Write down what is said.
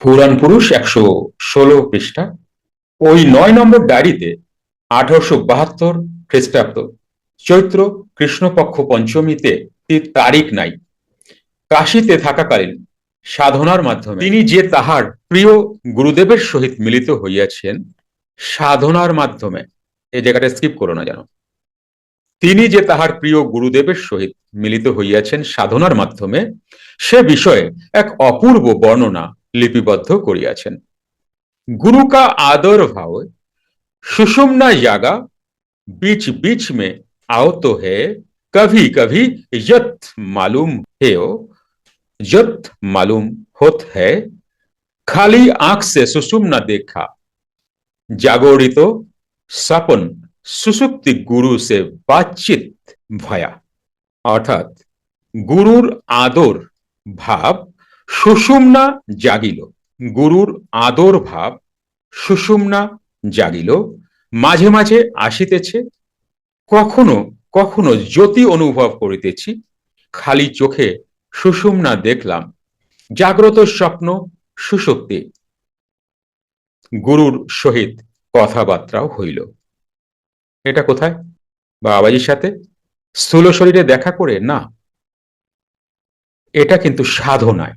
পুরাণ পুরুষ ১১৬ পৃষ্ঠা। ওই ৯ নম্বর ডায়েরিতে ১৮৭২ খ্রিস্টাব্দ চৈত্র কৃষ্ণপক্ষ পঞ্চমীতে তারিখ নাই। কাশীতে থাকাকালীন সাধনার মাধ্যমে তিনি যে তাহার প্রিয় গুরুদেবের সহিত মিলিত হইয়াছেন সাধনার মাধ্যমে, এই জায়গাটা স্কিপ করো না যেন, তিনি যে তাহার প্রিয় গুরুদেবের সহিত মিলিত হইয়াছেন সাধনার মাধ্যমে সে বিষয়ে এক অপূর্ব বর্ণনা লিপিবদ্ধ করিয়াছেন। गुरु का आदर भाव सुषुम्ना जागा बीच बीच में आओ तो है कभी कभी यत मालूम है यत मालूम होत है खाली आंख से सुषुम्ना देखा जागोरित सपन सुसुप्ति गुरु से बातचीत भया। অর্থাৎ গুরুর আদর ভাব সুষুম্না জাগিল, গুরুর আদর ভাব সুষুম্না জাগিল, মাঝে মাঝে আসিতেছে, কখনো কখনো জ্যোতি অনুভব করিতেছি, খালি চোখে সুষুম্না দেখলাম, জাগ্রত স্বপ্ন সুষুপ্তি, গুরুর সহিত কথাবার্তাও হইল। এটা কোথায়? বাবাজির সাথে স্থূল শরীরে দেখা করে না, এটা কিন্তু সাধনায়।